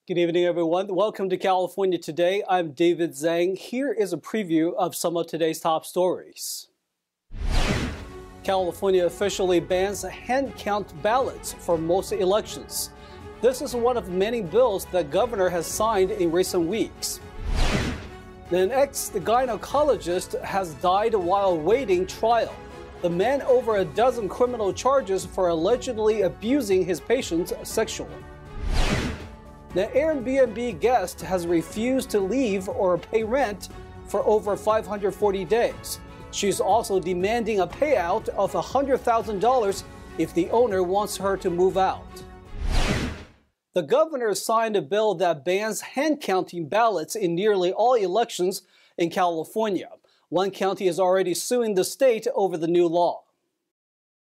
Good evening, everyone. Welcome to California Today. I'm David Zhang. Here is a preview of some of today's top stories. California officially bans hand count ballots for most elections. This is one of many bills the governor has signed in recent weeks. An ex-gynecologist has died while waiting trial. The man over a dozen criminal charges for allegedly abusing his patients sexually. The Airbnb guest has refused to leave or pay rent for over 540 days. She's also demanding a payout of $100,000 if the owner wants her to move out. The governor signed a bill that bans hand counting ballots in nearly all elections in California. One county is already suing the state over the new law.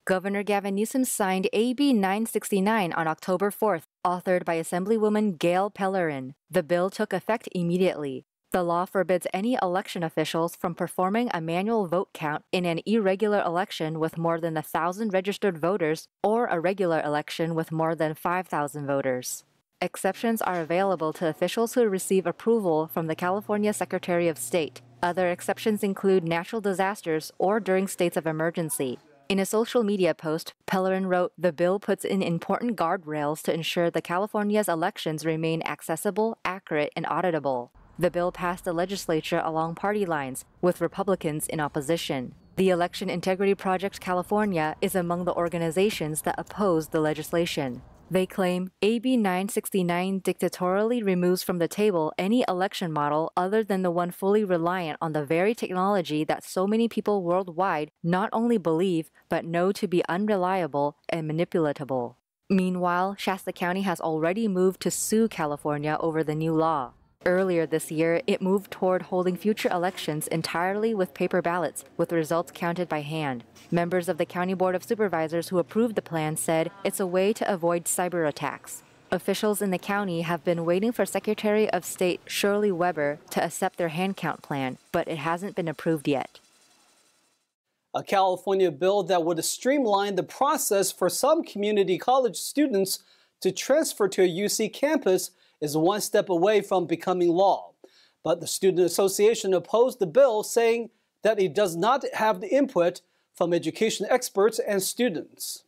Governor Gavin Newsom signed AB 969 on October 4th, authored by Assemblywoman Gail Pellerin. The bill took effect immediately. The law forbids any election officials from performing a manual vote count in an irregular election with more than 1,000 registered voters or a regular election with more than 5,000 voters. Exceptions are available to officials who receive approval from the California Secretary of State. Other exceptions include natural disasters or during states of emergency. In a social media post, Pellerin wrote, "The bill puts in important guardrails to ensure that California's elections remain accessible, accurate, and auditable." The bill passed the legislature along party lines, with Republicans in opposition. The Election Integrity Project California is among the organizations that oppose the legislation. They claim AB 969 dictatorially removes from the table any election model other than the one fully reliant on the very technology that so many people worldwide not only believe but know to be unreliable and manipulatable. Meanwhile, Shasta County has already moved to sue California over the new law. Earlier this year, it moved toward holding future elections entirely with paper ballots, with results counted by hand. Members of the County Board of Supervisors who approved the plan said it's a way to avoid cyber attacks. Officials in the county have been waiting for Secretary of State Shirley Weber to accept their hand count plan, but it hasn't been approved yet. A California bill that would streamline the process for some community college students to transfer to a UC campus is one step away from becoming law. But the Student Association opposed the bill, saying that it does not have the input from education experts and students.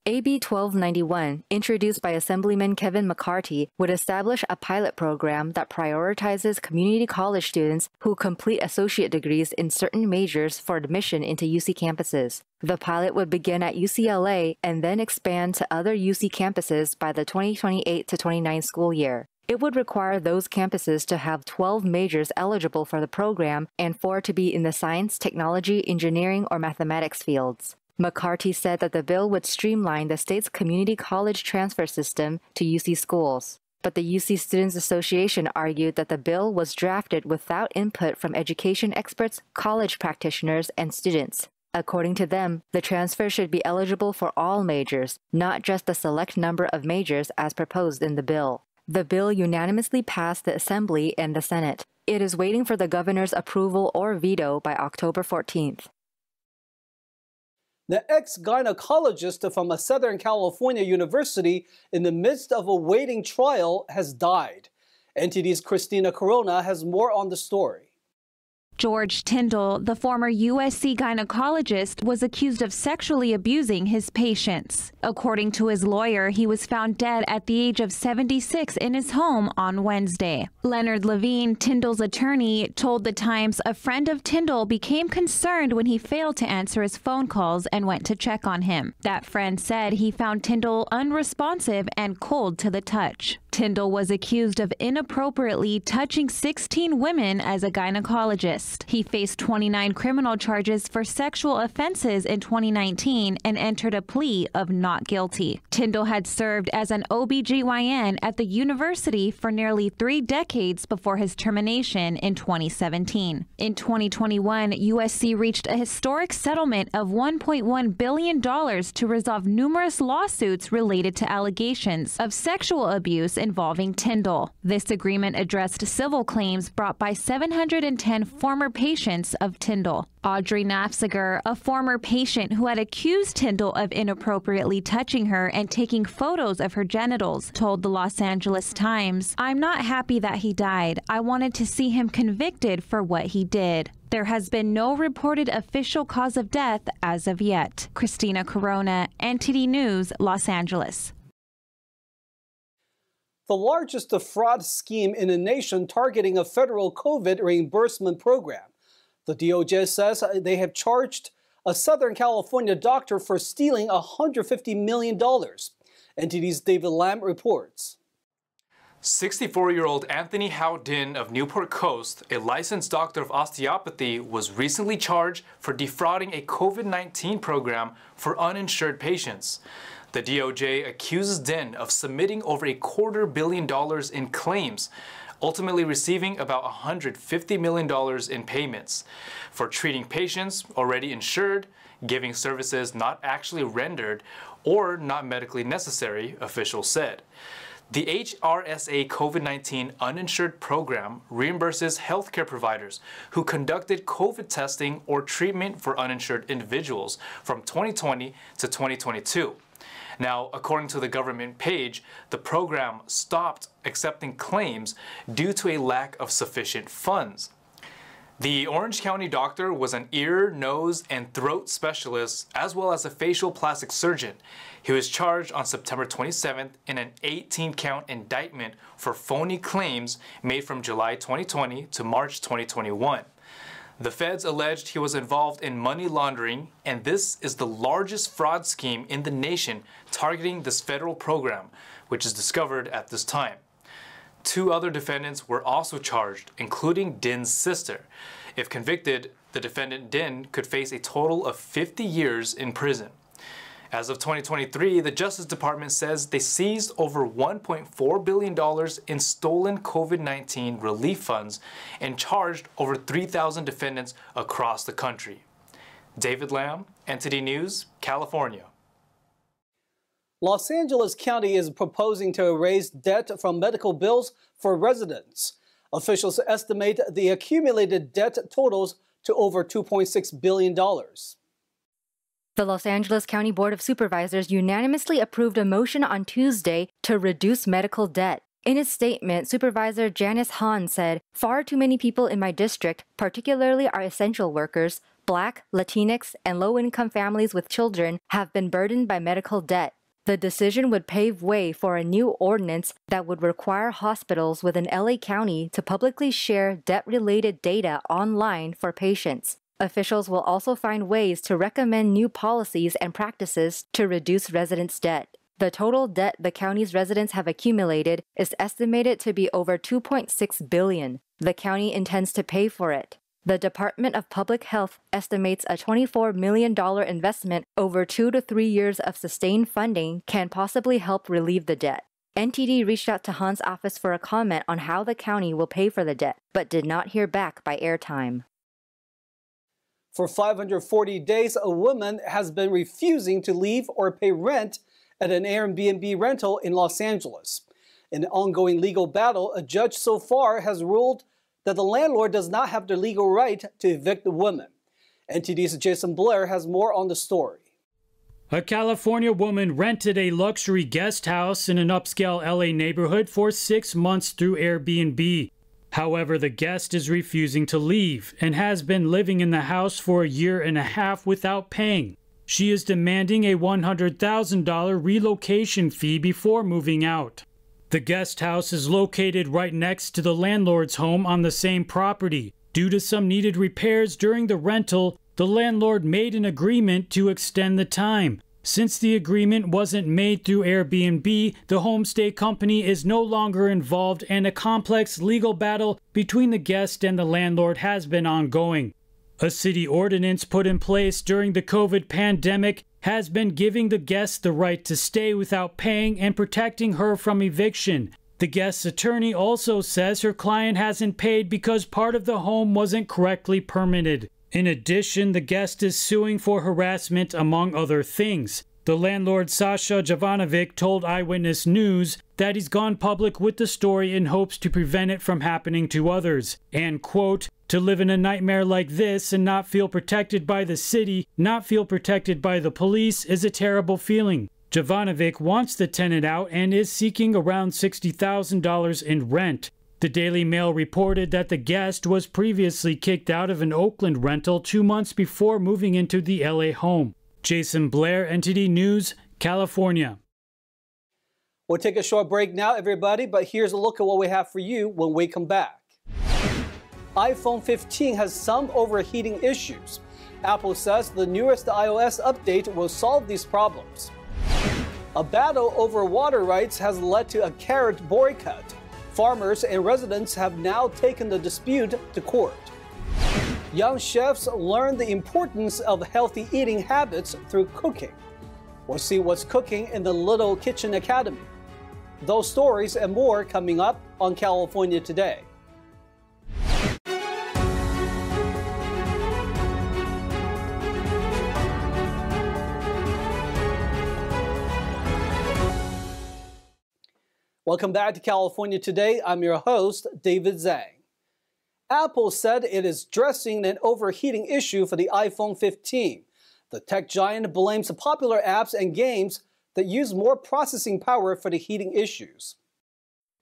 AB 1291, introduced by Assemblyman Kevin McCarthy, would establish a pilot program that prioritizes community college students who complete associate degrees in certain majors for admission into UC campuses. The pilot would begin at UCLA and then expand to other UC campuses by the 2028-29 school year. It would require those campuses to have 12 majors eligible for the program and 4 to be in the science, technology, engineering, or mathematics fields. McCarthy said that the bill would streamline the state's community college transfer system to UC schools. But the UC Students Association argued that the bill was drafted without input from education experts, college practitioners, and students. According to them, the transfer should be eligible for all majors, not just the select number of majors as proposed in the bill. The bill unanimously passed the Assembly and the Senate. It is waiting for the governor's approval or veto by October 14th. The ex-gynecologist from a Southern California university in the midst of a waiting trial has died. NTD's Christina Corona has more on the story. George Tyndall, the former USC gynecologist, was accused of sexually abusing his patients. According to his lawyer, he was found dead at the age of 76 in his home on Wednesday. Leonard Levine, Tyndall's attorney, told The Times a friend of Tyndall became concerned when he failed to answer his phone calls and went to check on him. That friend said he found Tyndall unresponsive and cold to the touch. Tyndall was accused of inappropriately touching 16 women as a gynecologist. He faced 29 criminal charges for sexual offenses in 2019 and entered a plea of not guilty. Tyndall had served as an OBGYN at the university for nearly 3 decades before his termination in 2017. In 2021, USC reached a historic settlement of $1.1 billion to resolve numerous lawsuits related to allegations of sexual abuse involving Tyndall. This agreement addressed civil claims brought by 710 former former patients of Tyndall. Audrey Nafziger, a former patient who had accused Tyndall of inappropriately touching her and taking photos of her genitals, told the Los Angeles Times, "I'm not happy that he died. I wanted to see him convicted for what he did." There has been no reported official cause of death as of yet. Christina Corona, NTD News, Los Angeles. The largest fraud scheme in the nation targeting a federal COVID reimbursement program. The DOJ says they have charged a Southern California doctor for stealing $150 million. NTD's David Lam reports. 64-year-old Anthony Hao Din of Newport Coast, a licensed doctor of osteopathy, was recently charged for defrauding a COVID-19 program for uninsured patients. The DOJ accuses Din of submitting over $250 million in claims, ultimately receiving about $150 million in payments for treating patients already insured, giving services not actually rendered or not medically necessary, officials said. The HRSA COVID-19 uninsured program reimburses healthcare providers who conducted COVID testing or treatment for uninsured individuals from 2020 to 2022. Now, according to the government page, the program stopped accepting claims due to a lack of sufficient funds. The Orange County doctor was an ear, nose, and throat specialist, as well as a facial plastic surgeon. He was charged on September 27th in an 18-count indictment for phony claims made from July 2020 to March 2021. The feds alleged he was involved in money laundering, and this is the largest fraud scheme in the nation targeting this federal program, which is discovered at this time. 2 other defendants were also charged, including Din's sister. If convicted, the defendant Din could face a total of 50 years in prison. As of 2023, the Justice Department says they seized over $1.4 billion in stolen COVID-19 relief funds and charged over 3,000 defendants across the country. David Lam, NTD News, California. Los Angeles County is proposing to erase debt from medical bills for residents. Officials estimate the accumulated debt totals to over $2.6 billion. The Los Angeles County Board of Supervisors unanimously approved a motion on Tuesday to reduce medical debt. In a statement, Supervisor Janice Hahn said, "Far too many people in my district, particularly our essential workers, Black, Latinx, and low-income families with children, have been burdened by medical debt. The decision would pave way for a new ordinance that would require hospitals within LA County to publicly share debt-related data online for patients. Officials will also find ways to recommend new policies and practices to reduce residents' debt. The total debt the county's residents have accumulated is estimated to be over $2.6 billion. The county intends to pay for it. The Department of Public Health estimates a $24 million investment over 2 to 3 years of sustained funding can possibly help relieve the debt." NTD reached out to Hahn's office for a comment on how the county will pay for the debt, but did not hear back by airtime. For 540 days, a woman has been refusing to leave or pay rent at an Airbnb rental in Los Angeles. In an ongoing legal battle, a judge so far has ruled that the landlord does not have the legal right to evict the woman. NTD's Jason Blair has more on the story. A California woman rented a luxury guest house in an upscale LA neighborhood for 6 months through Airbnb. However, the guest is refusing to leave and has been living in the house for 1.5 years without paying. She is demanding a $100,000 relocation fee before moving out. The guest house is located right next to the landlord's home on the same property. Due to some needed repairs during the rental, the landlord made an agreement to extend the time. Since the agreement wasn't made through Airbnb, the homestay company is no longer involved, and a complex legal battle between the guest and the landlord has been ongoing. A city ordinance put in place during the COVID pandemic has been giving the guest the right to stay without paying and protecting her from eviction. The guest's attorney also says her client hasn't paid because part of the home wasn't correctly permitted. In addition, the guest is suing for harassment, among other things. The landlord, Sasha Jovanovic, told Eyewitness News that he's gone public with the story in hopes to prevent it from happening to others. And, quote, To live in a nightmare like this and not feel protected by the city, not feel protected by the police is a terrible feeling. Jovanovic wants the tenant out and is seeking around $60,000 in rent. The Daily Mail reported that the guest was previously kicked out of an Oakland rental 2 months before moving into the LA home. Jason Blair, NTD News, California. We'll take a short break now, everybody, but here's a look at what we have for you when we come back. iPhone 15 has some overheating issues. Apple says the newest iOS update will solve these problems. A battle over water rights has led to a carrot boycott. Farmers and residents have now taken the dispute to court. Young chefs learn the importance of healthy eating habits through cooking. We'll see what's cooking in the Little Kitchen Academy. Those stories and more coming up on California Today. Welcome back to California Today. I'm your host, David Zhang. Apple said it is addressing an overheating issue for the iPhone 15. The tech giant blames popular apps and games that use more processing power for the heating issues.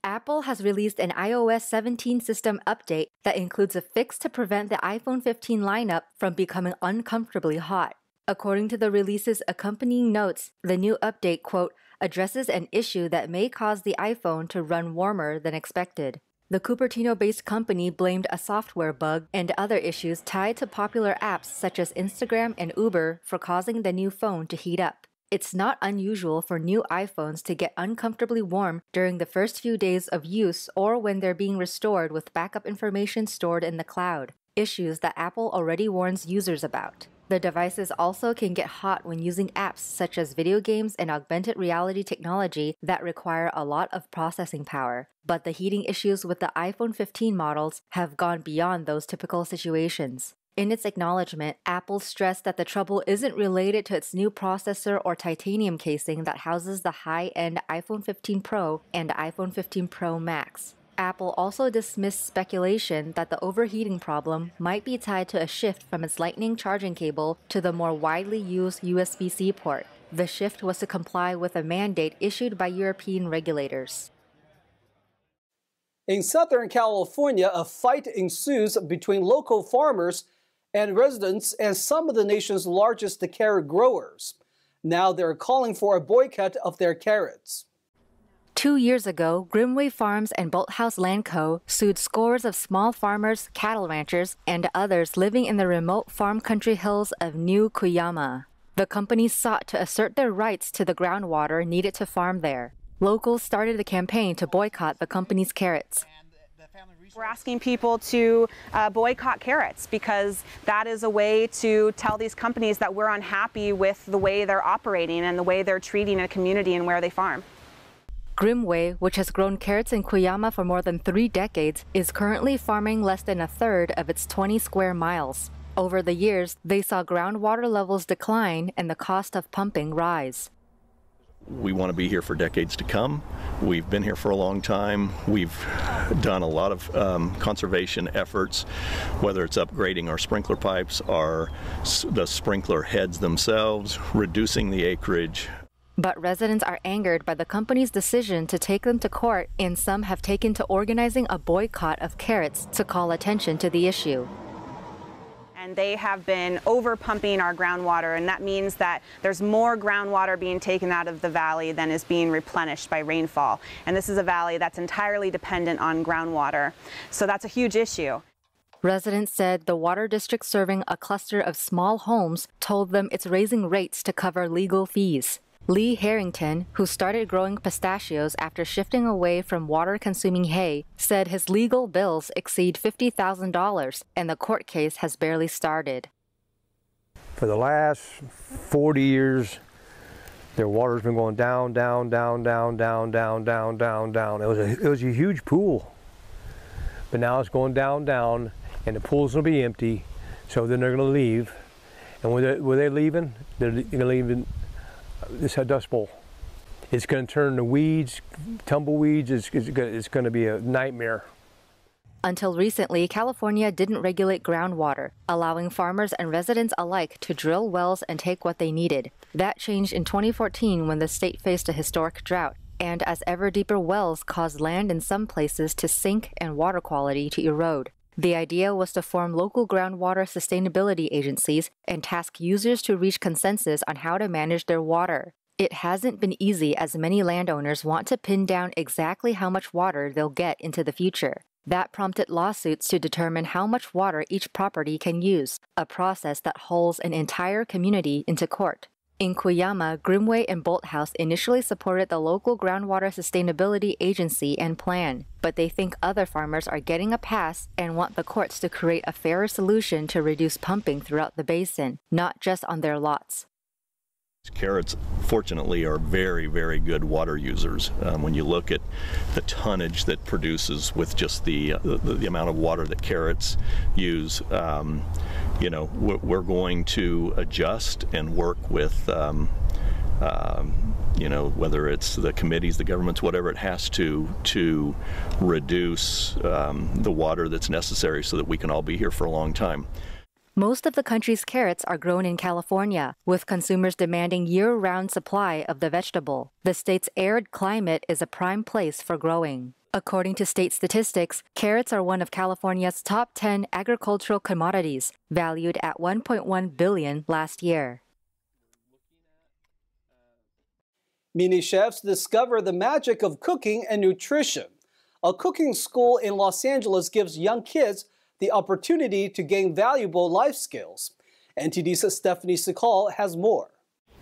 Apple has released an iOS 17 system update that includes a fix to prevent the iPhone 15 lineup from becoming uncomfortably hot. According to the release's accompanying notes, the new update, quote, addresses an issue that may cause the iPhone to run warmer than expected. The Cupertino-based company blamed a software bug and other issues tied to popular apps such as Instagram and Uber for causing the new phone to heat up. It's not unusual for new iPhones to get uncomfortably warm during the first few days of use or when they're being restored with backup information stored in the cloud, issues that Apple already warns users about. The devices also can get hot when using apps such as video games and augmented reality technology that require a lot of processing power. But the heating issues with the iPhone 15 models have gone beyond those typical situations. In its acknowledgement, Apple stressed that the trouble isn't related to its new processor or titanium casing that houses the high-end iPhone 15 Pro and iPhone 15 Pro Max. Apple also dismissed speculation that the overheating problem might be tied to a shift from its Lightning charging cable to the more widely used USB-C port. The shift was to comply with a mandate issued by European regulators. In Southern California, a fight ensues between local farmers and residents and some of the nation's largest carrot growers. Now they're calling for a boycott of their carrots. 2 years ago, Grimway Farms and Bolthouse Land Co. sued scores of small farmers, cattle ranchers, and others living in the remote farm country hills of New Cuyama. The companies sought to assert their rights to the groundwater needed to farm there. Locals started a campaign to boycott the company's carrots. We're asking people to boycott carrots because that is a way to tell these companies that we're unhappy with the way they're operating and the way they're treating a community and where they farm. Grimway, which has grown carrots in Cuyama for more than 3 decades, is currently farming less than a third of its 20 square miles. Over the years, they saw groundwater levels decline and the cost of pumping rise. We want to be here for decades to come. We've been here for a long time. We've done a lot of conservation efforts, whether it's upgrading our sprinkler pipes, the sprinkler heads themselves, reducing the acreage. But residents are angered by the company's decision to take them to court, and some have taken to organizing a boycott of carrots to call attention to the issue. And they have been over pumping our groundwater, and that means that there's more groundwater being taken out of the valley than is being replenished by rainfall. And this is a valley that's entirely dependent on groundwater. So that's a huge issue. Residents said the water district serving a cluster of small homes told them it's raising rates to cover legal fees. Lee Harrington, who started growing pistachios after shifting away from water-consuming hay, said his legal bills exceed $50,000 and the court case has barely started. For the last 40 years, their water's been going down, down, down, down, down, down, down, down, down. It was a huge pool, but now it's going down, down, and the pool's going to be empty, so then they're going to leave. And when they're leaving, they're going to leave in this dust bowl. It's going to turn to weeds, tumbleweeds. It's going to be a nightmare. Until recently, California didn't regulate groundwater, allowing farmers and residents alike to drill wells and take what they needed. That changed in 2014 when the state faced a historic drought, and as ever deeper wells caused land in some places to sink and water quality to erode. The idea was to form local groundwater sustainability agencies and task users to reach consensus on how to manage their water. It hasn't been easy as many landowners want to pin down exactly how much water they'll get into the future. That prompted lawsuits to determine how much water each property can use, a process that hauls an entire community into court. In Cuyama, Grimway and Bolthouse initially supported the local groundwater sustainability agency and plan, but they think other farmers are getting a pass and want the courts to create a fairer solution to reduce pumping throughout the basin, not just on their lots. Carrots, fortunately, are very, very good water users. When you look at the tonnage that produces with just the amount of water that carrots use, you know, we're going to adjust and work with, you know, whether it's the committees, the governments, whatever it has to reduce the water that's necessary so that we can all be here for a long time. Most of the country's carrots are grown in California, with consumers demanding year-round supply of the vegetable. The state's arid climate is a prime place for growing. According to state statistics, carrots are one of California's top 10 agricultural commodities, valued at $1.1 billion last year. Mini chefs discover the magic of cooking and nutrition. A cooking school in Los Angeles gives young kids the opportunity to gain valuable life skills. NTD's Stephanie Secal has more.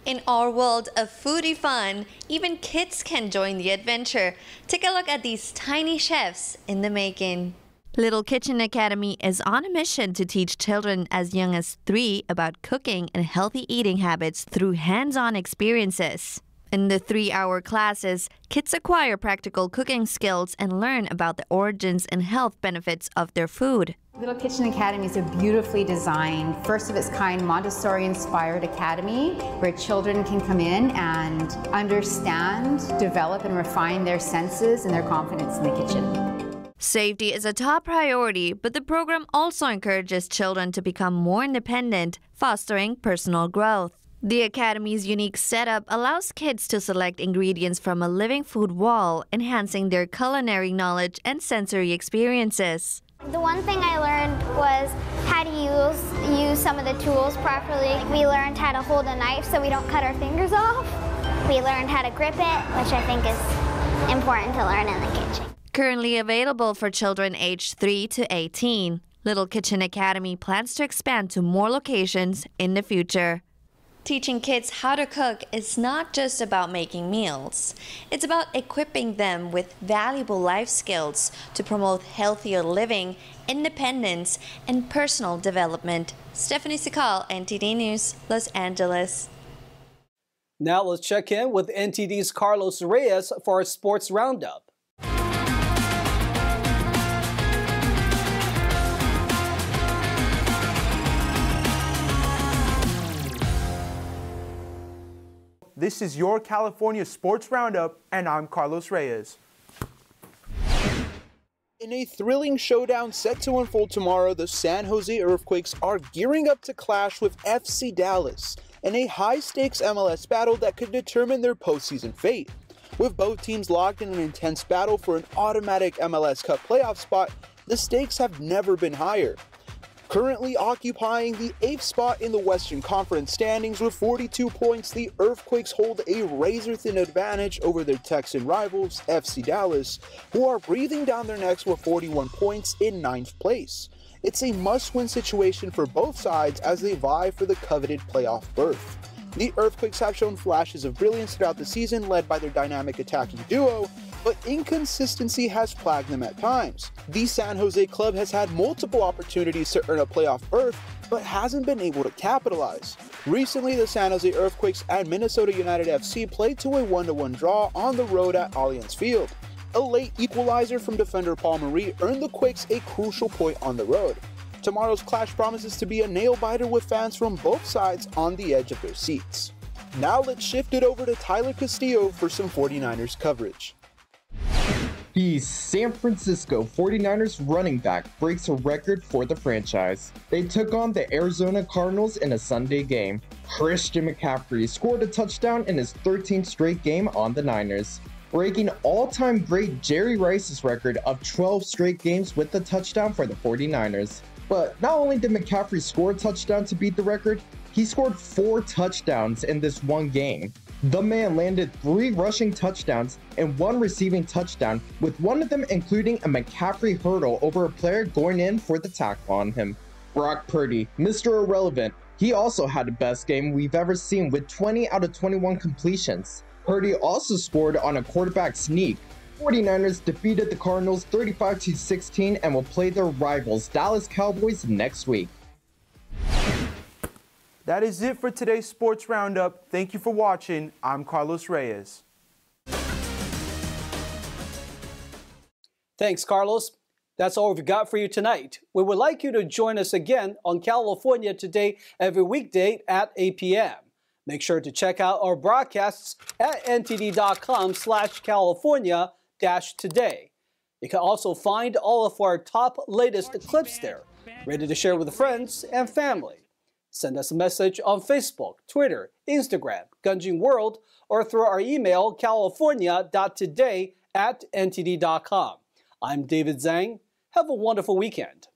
In our world of foodie fun, even kids can join the adventure. Take a look at these tiny chefs in the making. Little Kitchen Academy is on a mission to teach children as young as 3 about cooking and healthy eating habits through hands-on experiences. In the 3-hour classes, kids acquire practical cooking skills and learn about the origins and health benefits of their food. Little Kitchen Academy is a beautifully designed, first-of-its-kind Montessori-inspired academy where children can come in and understand, develop, and refine their senses and their confidence in the kitchen. Safety is a top priority, but the program also encourages children to become more independent, fostering personal growth. The Academy's unique setup allows kids to select ingredients from a living food wall, enhancing their culinary knowledge and sensory experiences. The one thing I learned was how to use some of the tools properly. We learned how to hold a knife so we don't cut our fingers off. We learned how to grip it, which I think is important to learn in the kitchen. Currently available for children aged 3 to 18, Little Kitchen Academy plans to expand to more locations in the future. Teaching kids how to cook is not just about making meals. It's about equipping them with valuable life skills to promote healthier living, independence, and personal development. Stephanie Secal, NTD News, Los Angeles. Now let's check in with NTD's Carlos Reyes for our sports roundup. This is your California Sports Roundup, and I'm Carlos Reyes. In a thrilling showdown set to unfold tomorrow, the San Jose Earthquakes are gearing up to clash with FC Dallas in a high-stakes MLS battle that could determine their postseason fate. With both teams locked in an intense battle for an automatic MLS Cup playoff spot, the stakes have never been higher. Currently occupying the 8th spot in the Western Conference standings with 42 points, the Earthquakes hold a razor-thin advantage over their Texan rivals, FC Dallas, who are breathing down their necks with 41 points in 9th place. It's a must-win situation for both sides as they vie for the coveted playoff berth. The Earthquakes have shown flashes of brilliance throughout the season, led by their dynamic attacking duo, but inconsistency has plagued them at times. The San Jose club has had multiple opportunities to earn a playoff berth, but hasn't been able to capitalize. Recently, the San Jose Earthquakes and Minnesota United FC played to a 1-1 draw on the road at Allianz Field. A late equalizer from defender Paul Marie earned the Quakes a crucial point on the road. Tomorrow's clash promises to be a nail-biter with fans from both sides on the edge of their seats. Now let's shift it over to Tyler Castillo for some 49ers coverage. The San Francisco 49ers running back breaks a record for the franchise. They took on the Arizona Cardinals in a Sunday game. Christian McCaffrey scored a touchdown in his 13th straight game on the Niners, breaking all-time great Jerry Rice's record of 12 straight games with a touchdown for the 49ers. But not only did McCaffrey score a touchdown to beat the record, he scored 4 touchdowns in this one game. The man landed 3 rushing touchdowns and 1 receiving touchdown, with one of them including a McCaffrey hurdle over a player going in for the tackle on him. Brock Purdy, Mr. Irrelevant, he also had the best game we've ever seen with 20 out of 21 completions. Purdy also scored on a quarterback sneak. 49ers defeated the Cardinals 35-16 and will play their rivals Dallas Cowboys next week. That is it for today's Sports Roundup. Thank you for watching. I'm Carlos Reyes. Thanks, Carlos. That's all we've got for you tonight. We would like you to join us again on California Today every weekday at 8 p.m. Make sure to check out our broadcasts at ntd.com/California-today. You can also find all of our top latest clips there, ready to share with friends and family. Send us a message on Facebook, Twitter, Instagram, Gunjin World, or through our email, california.today@ntd.com. I'm David Zhang. Have a wonderful weekend.